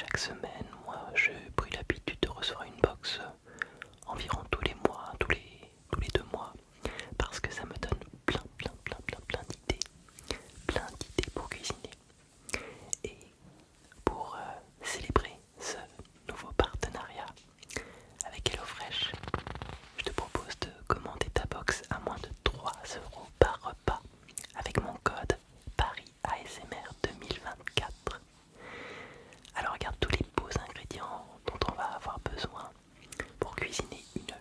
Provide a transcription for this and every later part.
chaque semaine, moi j'ai pris l'habitude de recevoir une box environ tous les mois, tous les 2 mois, parce que ça me donne plein d'idées pour cuisiner. Et pour célébrer ce nouveau partenariat avec HelloFresh, je te propose de commander ta box à moins de 3 € par repas avec mon code PARISASMR 2024. Alors regarde tous les beaux ingrédients dont on va avoir besoin pour cuisiner une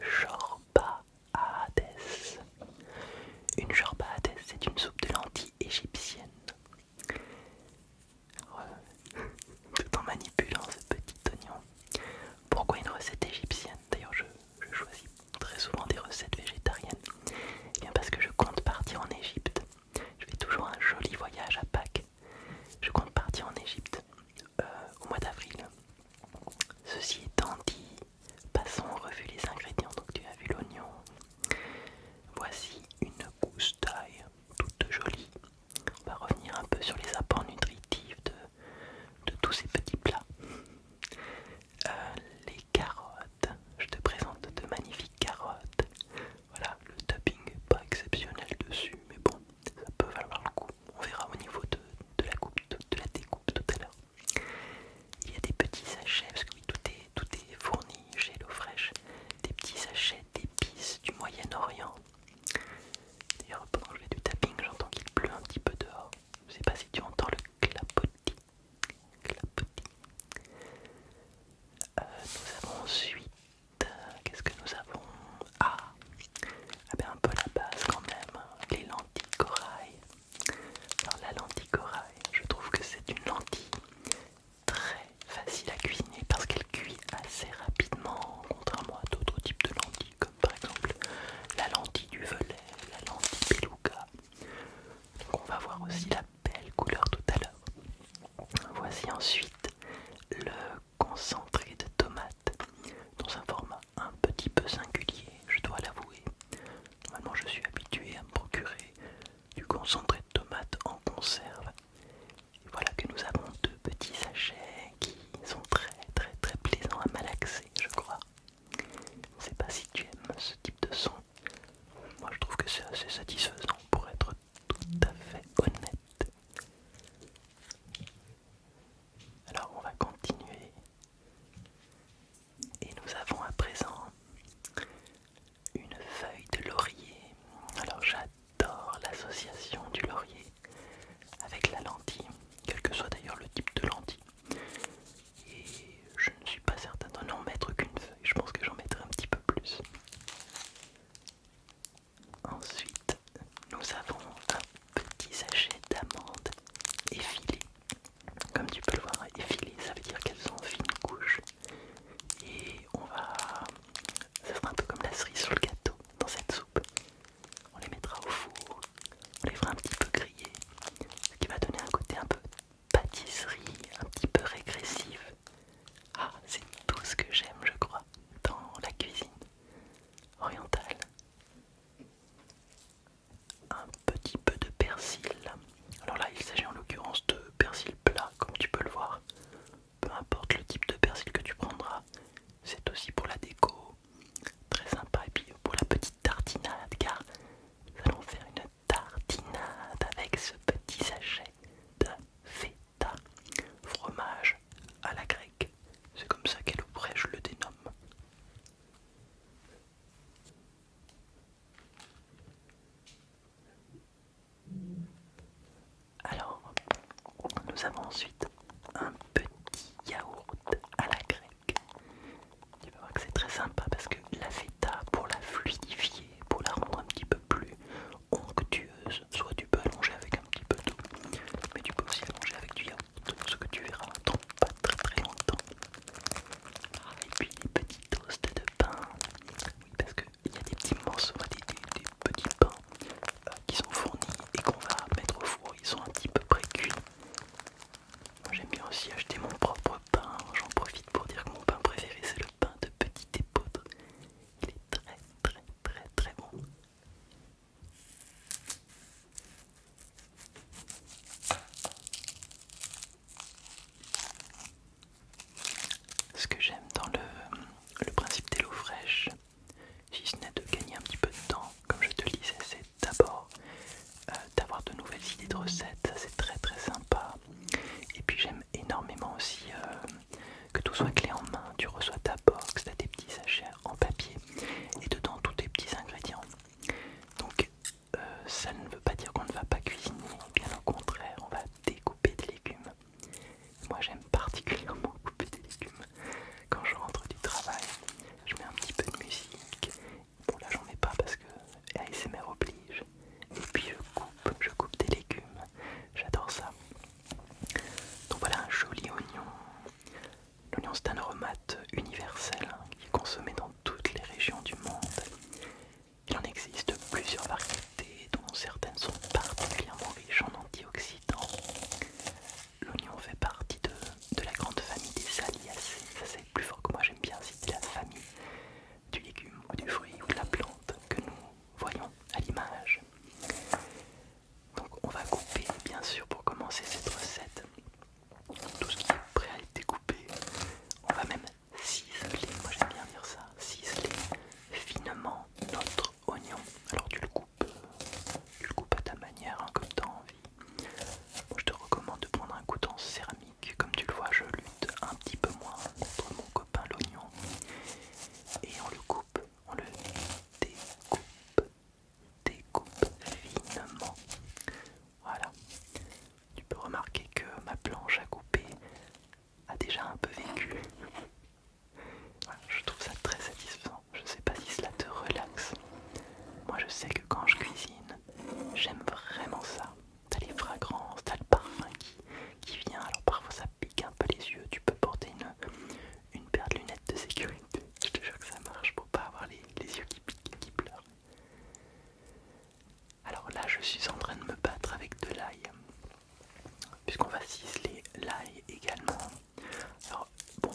j'aime dans le principe d'HelloFresh, si ce n'est de gagner un petit peu de temps, comme je te le disais, c'est d'abord d'avoir de nouvelles idées de recettes, ça c'est très très sympa. Et puis j'aime énormément aussi que tout soit clé en main, tu reçois ta box, tu as tes petits sachets en papier et dedans tous tes petits ingrédients. Donc ça ne veut pas dire qu'on ne va pas cuisiner, bien au contraire, on va découper des légumes. Moi j'aime particulièrement couper des légumes. Quand je rentre du travail, je mets un petit peu de musique. Bon là j'en mets pas parce que ASMR oblige. Et puis je coupe des légumes. J'adore ça. Donc voilà un joli oignon. L'oignon c'est un aromate universel hein, qui est consommé dans toutes les régions du monde. Il en existe plusieurs variétés dont certaines sont particulièrement riches en antioxydants. L'oignon fait partie de la grande famille des saliacées. Ça c'est plus fort que moi, j'aime bien citer la famille du légume ou du fruit ou de la plante que nous voyons à l'image. Donc on va couper bien sûr pour commencer cette recette tout ce qui est prêt à être découpé. On va même ciseler, moi j'aime bien dire ça, ciseler finement notre oignon. Alors tu le coupes à ta manière, hein, comme tu as envie. Moi, je te recommande de prendre un couteau en céramique. Comme tu le vois, je lutte un petit peu moins contre mon copain l'oignon. Et on le coupe, on le découpe finement. Voilà. Tu peux remarquer que ma planche à couper a déjà un peu vécu. Voilà, je trouve ça très satisfaisant. Je ne sais pas si cela te relaxe. Moi je sais que quand je cuisine, j'aime vraiment ça. T'as les fragrances, t'as le parfum qui vient. Alors parfois ça pique un peu les yeux. Tu peux porter une paire de lunettes de sécurité. Je te jure que ça marche pour pas avoir les yeux qui piquent et qui pleurent. Alors là je suis en train de me battre avec de l'ail. Puisqu'on va ciseler l'ail également. Alors bon,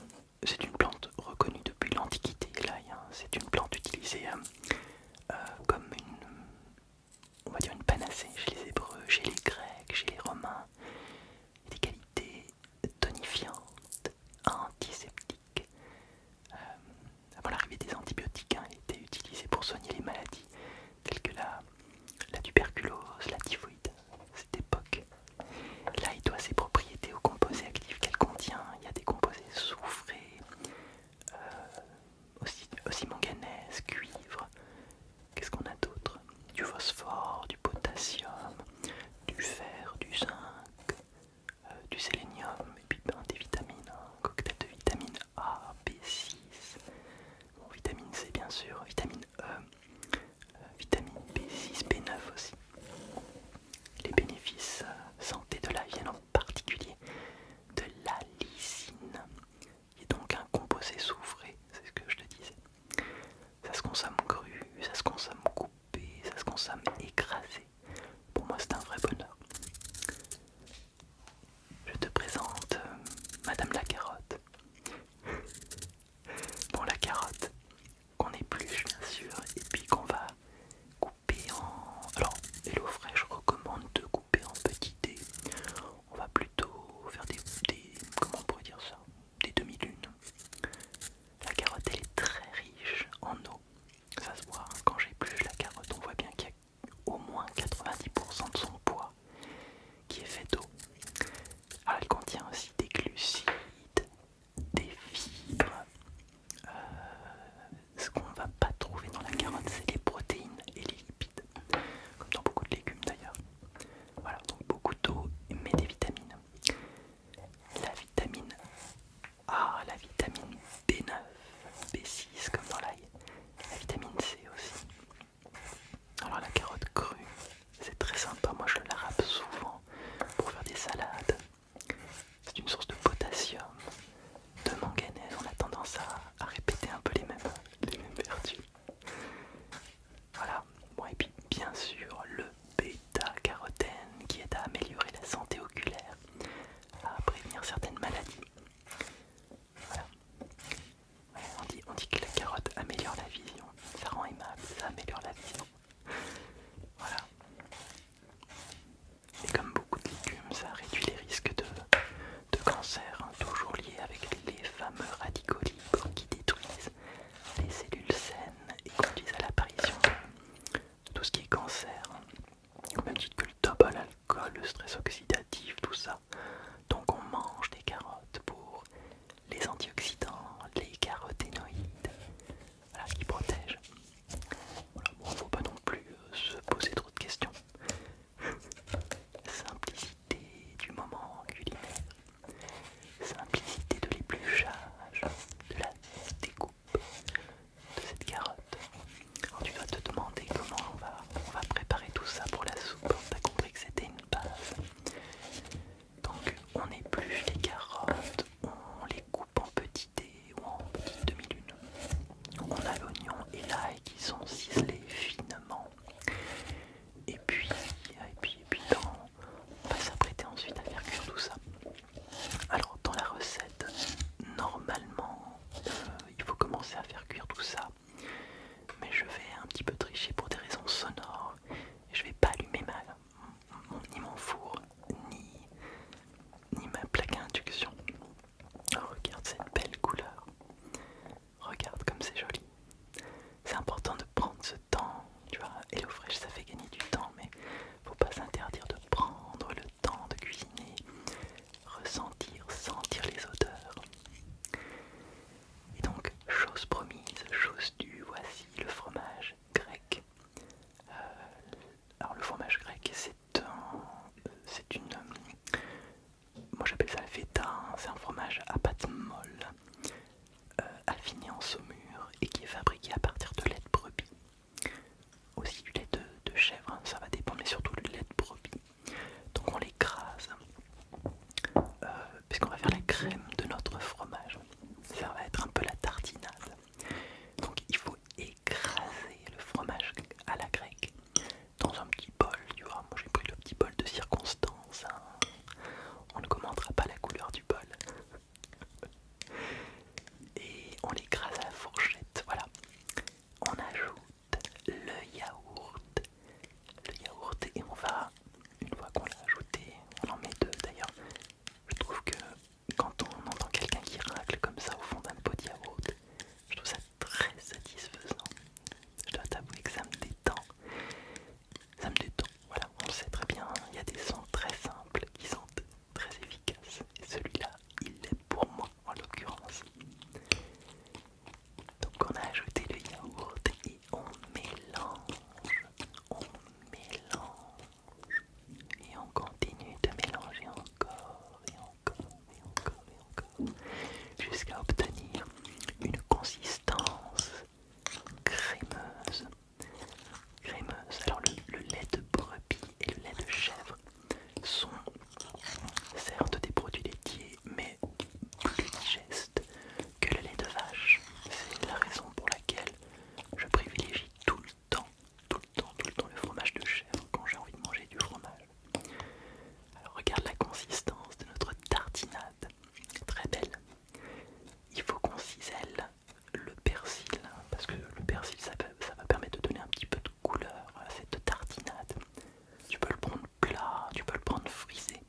un peu la tartinade. Donc il faut écraser le fromage à la grecque dans un petit bol, tu vois. Moi j'ai pris le petit bol de circonstance, hein. On ne commentera pas la couleur du bol. Et on l'écrase à la fourchette, voilà. On ajoute le yaourt et on va, une fois qu'on l'a ajouté, on en met deux d'ailleurs. Je trouve que quand on entend quelqu'un qui racle comme ça au fond d'un pot de yaourt, je trouve ça très satisfaisant. Je dois t'avouer que ça me détend. Ça me détend, voilà, on le sait très bien, il y a des sons très simples qui sont très efficaces. Et celui-là, il l'est pour moi en l'occurrence. Donc on a ajouté le yaourt et on mélange, et on continue de mélanger encore et encore et encore et encore jusqu'à obtenir une consistance crémeuse. Alors le lait de brebis et le lait de chèvre sont certes des produits laitiers mais plus digestes que le lait de vache. C'est la raison pour laquelle je privilégie tout le temps le fromage de chèvre quand j'ai envie de manger du fromage. Alors regarde la consistance de notre tartinade, très belle. Il faut qu'on cisèle le persil, parce que le persil ça va permettre de donner un petit peu de couleur à cette tartinade. Tu peux le prendre plat, tu peux le prendre frisé.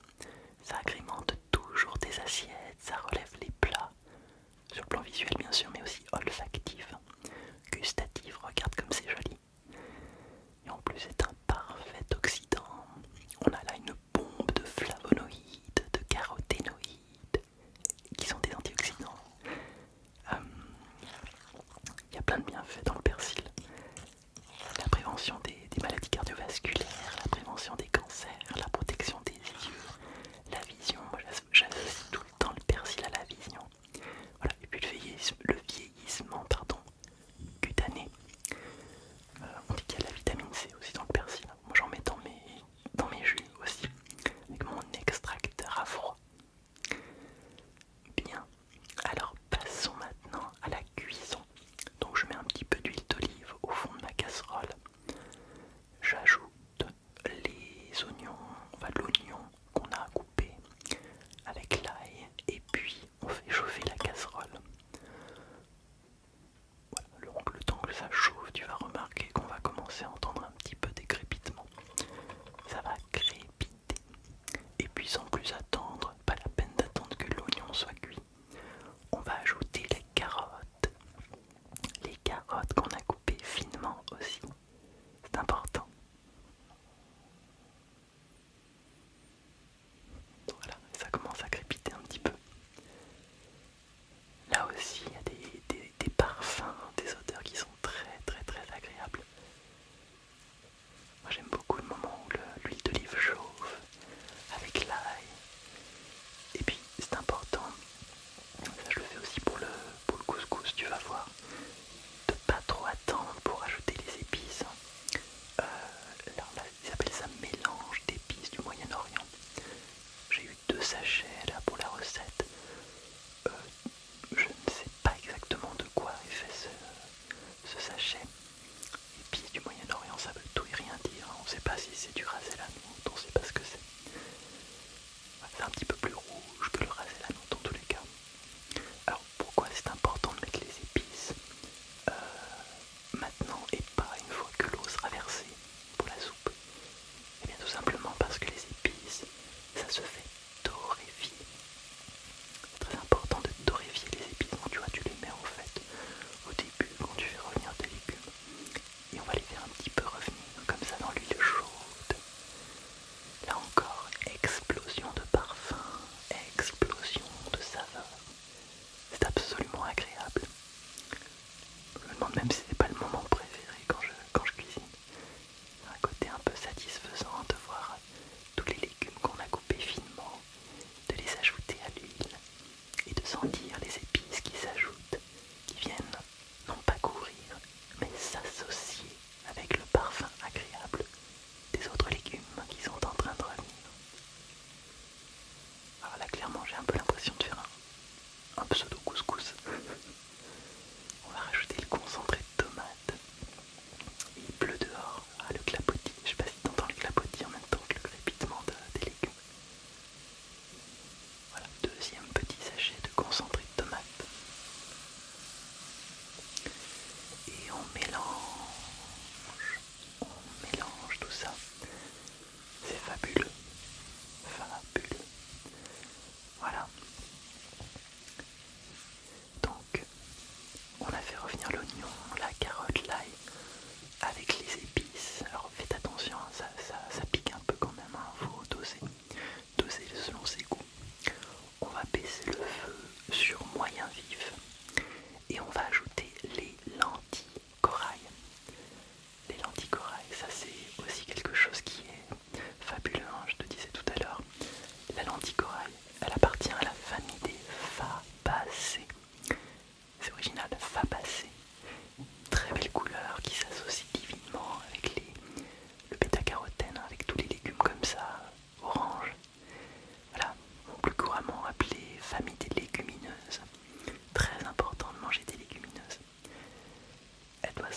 Ça agrémente toujours tes assiettes, ça relève les plats. Sur le plan visuel bien sûr, mais aussi olfactif, gustatif, regarde comme c'est joli. Et en plus c'est un parfait oxydant. On a là une bombe de flavonoïdes, de caroténoïdes, qui sont des antioxydants. Il y a plein de bienfaits dans le persil. La prévention des maladies cardiovasculaires, la prévention des cancers, la protection des yeux, la vision. Moi j'associe tout le temps le persil à la vision. Voilà. Et puis le vieillissement cutané. On dit qu'il y a la vitamine C aussi dans le persil. Moi j'en mets dans mes jus aussi, avec mon extracteur à froid. Bien, alors passons maintenant à la cuisson. Donc je mets un petit peu d'huile d'olive au fond de ma casserole. J'ajoute les oignons, l'oignon qu'on a coupé avec l'ail, et puis on fait chauffer la casserole. Voilà, le temps que ça chauffe, tu vas remarquer qu'on va commencer à entendre un petit peu des crépitements. Ça va crépiter. Et puis sans plus attendre, pas la peine d'attendre que l'oignon soit cuit, on va ajouter les carottes. Les carottes qu'on a coupées finement aussi. C'est important. Voilà, ça commence à crépiter un petit peu. Là aussi, il y a des parfums, des odeurs qui sont très agréables. Moi j'aime beaucoup le moment où l'huile d'olive chauffe avec l'ail. Et puis c'est important, ça je le fais aussi bien vif. Et on va ajouter les lentilles corail. Les lentilles corail, ça c'est aussi quelque chose qui est fabuleux, hein, je te disais tout à l'heure. La lentille corail, elle appartient à la famille des Fabacées. C'est original, Fabacées. Très belle couleur qui s'associe divinement avec le bêta-carotène, avec tous les légumes comme ça, orange. Voilà, plus couramment appelée famille des légumineuses. Très important de manger des légumineuses. Elle doit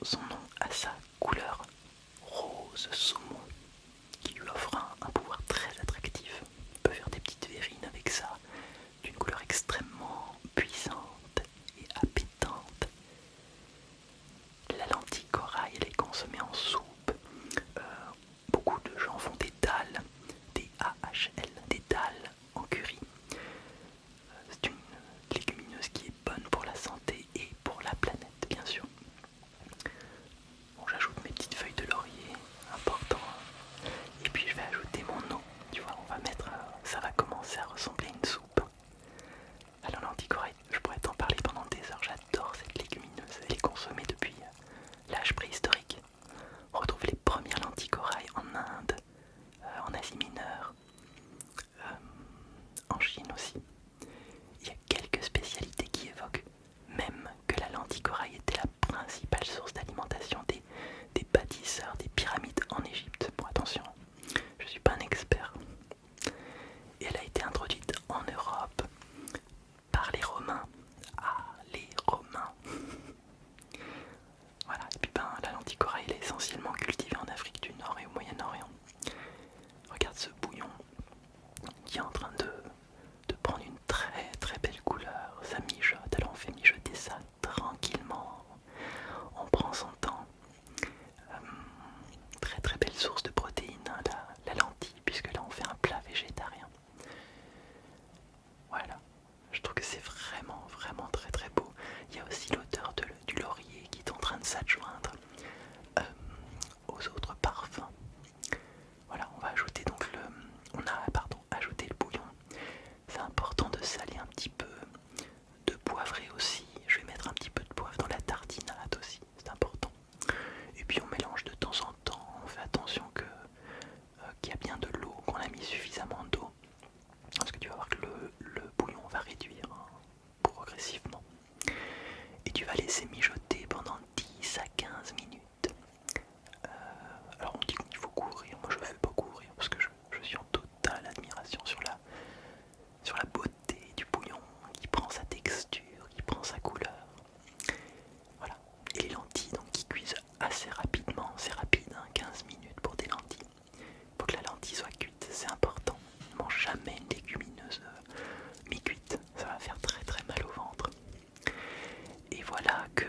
son nom à sa couleur rose saumon qui lui offre un pouvoir très attractif. On peut faire des petites verrines avec ça, d'une couleur extrêmement puissante et appétante. La lentille corail, elle est consommée en soupe. Euh, Beaucoup de gens font des dalles, des AHL, des dalles en curry. C'est une légumineuse qui est bonne pour la santé et pour la planète, bien sûr. Bon, j'ajoute mes petites feuilles de laurier, important. Et puis je vais ajouter mon eau. Tu vois, on va mettre, ça va commencer à ressembler à une soupe. Alors lentille corail, je pourrais t'en parler pendant des heures. J'adore cette légumineuse. Elle est consommée depuis l'âge préhistorique. On retrouve les premières lentilles corail en Inde, en Asie mineure, en Chine aussi. Il y a quelques spécialités qui évoquent même que la lentille corail était la principale source d'alimentation des bâtisseurs des pyramides en Égypte. Bon, attention, je ne suis pas un expert. Et elle a été introduite en Europe par les Romains. Ah, les Romains. Voilà, et puis la lentille corail elle est essentiellement cultivée en Afrique du Nord et au Moyen-Orient. Regarde ce bouillon qui est en train de prendre une très très belle couleur. Ça mijote, alors on fait mijoter ça tranquillement. On prend son temps. Très très belle source de protéines, hein, la lentille, puisque là on fait un plat végétarien. Voilà, je trouve que c'est vraiment vraiment très très beau. Il y a aussi l'odeur du laurier qui est en train de s'adjoindre aux autres parfums. Voilà, on va ajouter donc ajouté le bouillon. C'est important de saler un petit peu, de poivrer aussi. Je vais mettre un petit peu de poivre dans la tartinade aussi, c'est important. Et puis on mélange de temps en temps, on fait attention qu'il y a bien de l'eau, qu'on a mis suffisamment d'eau. Parce que tu vas voir que le bouillon va réduire, hein, progressivement. Et tu vas laisser mijoter pendant 10 à 15 minutes. Alors on dit qu'il faut couvrir, moi je ne fais pas couvrir parce que je suis en totale admiration sur la beauté du bouillon qui prend sa texture, qui prend sa couleur. Voilà. Et les lentilles donc qui cuisent assez rapidement, c'est rapide, hein, 15 minutes pour des lentilles. Il faut que la lentille soit cuite, c'est important. Ne mange jamais une légumineuse mi-cuite, ça va faire très très mal au ventre. Et voilà que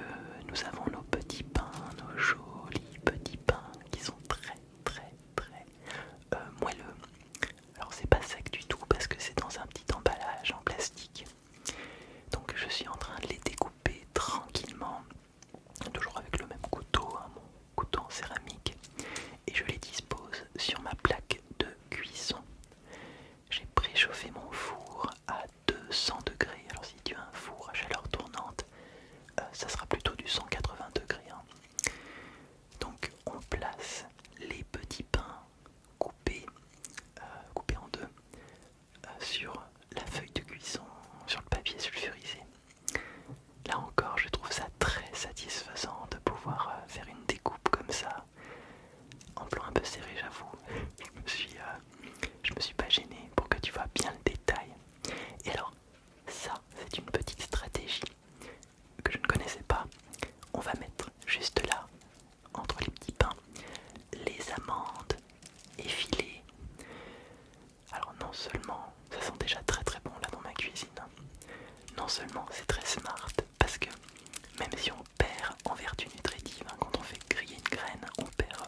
nous avons nos petits pains, nos jolis petits pains qui sont très très très moelleux. Alors c'est pas sec du tout parce que c'est dans un petit emballage en plastique. Donc je suis en train de les découper tranquillement, toujours avec le même couteau, hein, mon couteau en céramique, et je les dispose sur ma plaque de cuisson. J'ai préchauffé mon four à 200 degrés. Alors si tu as un four à chaleur tournante, ça sera plutôt du 180 degrés. Hein. Donc on place les petits pains coupés en deux sur la feuille de cuisson, sur le papier sulfurisé. Là encore, je trouve ça très satisfaisant de pouvoir faire une découpe comme ça, en plan un peu serré, j'avoue. Je me suis pas gêné pour que tu vois bien le détail. Et alors, ça, c'est une petite stratégie que je ne connaissais pas. On va mettre juste là, entre les petits pains, les amandes effilées. Alors non seulement, ça sent déjà très très bon là dans ma cuisine, non seulement c'est très smart, parce que même si on perd en vertu nutritive, hein, quand on fait griller une graine, on perd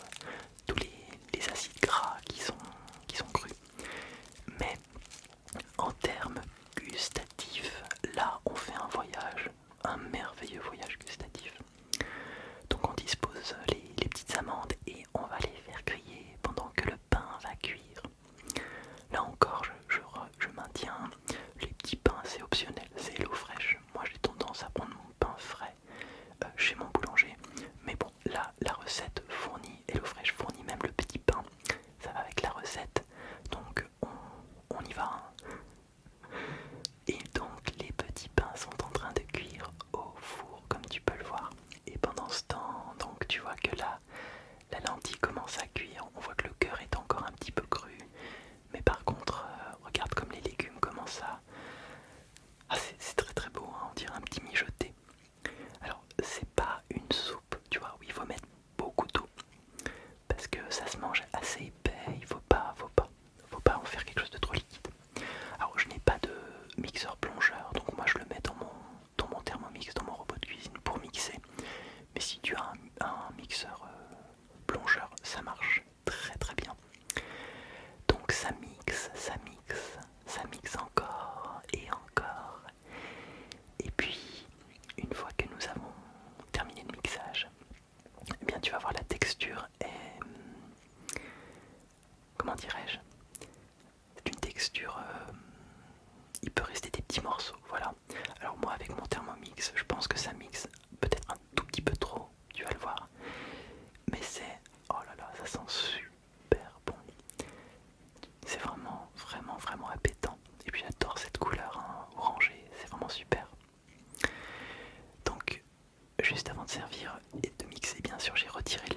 tous les acides gras qui sont crus. Mais en termes gustatifs, là on fait un voyage, un merveilleux voyage gustatif. Donc on dispose les petites amandes et on va les faire griller pendant que le pain va cuire. Là encore je maintiens, les petits pains c'est optionnel, c'est l'eau fraîche. tu vois que là, la lentille commence à cuire. On voit que le cœur est encore un petit peu cru. Mais par contre, regarde comme les légumes commencent à... Ah, c'est très très beau, hein, on dirait un petit mijoté. Alors, c'est pas une soupe, tu vois, où il faut mettre beaucoup d'eau. Parce que ça se mange assez épais, faut pas en faire quelque chose de trop liquide. Alors, je n'ai pas de mixeur plongeur, donc moi je le mets dans mon thermomix, dans mon robot de cuisine pour mixer. Mais si tu as un mixeur plongeur, ça marche très très bien. Donc ça mixe, ça mixe, ça mixe encore et encore. Et puis, une fois que nous avons terminé le mixage, eh bien tu vas voir la texture est... Comment dirais-je? C'est une texture... il peut rester des petits morceaux, voilà. Alors moi avec mon Thermomix, je pense que ça mixe peut-être un tout petit peu trop, tu vas le voir. Mais c'est... Oh là là, ça sent super bon. C'est vraiment, vraiment, vraiment appétant. Et puis j'adore cette couleur hein, orangée, c'est vraiment super. Donc, juste avant de servir et de mixer, bien sûr, j'ai retiré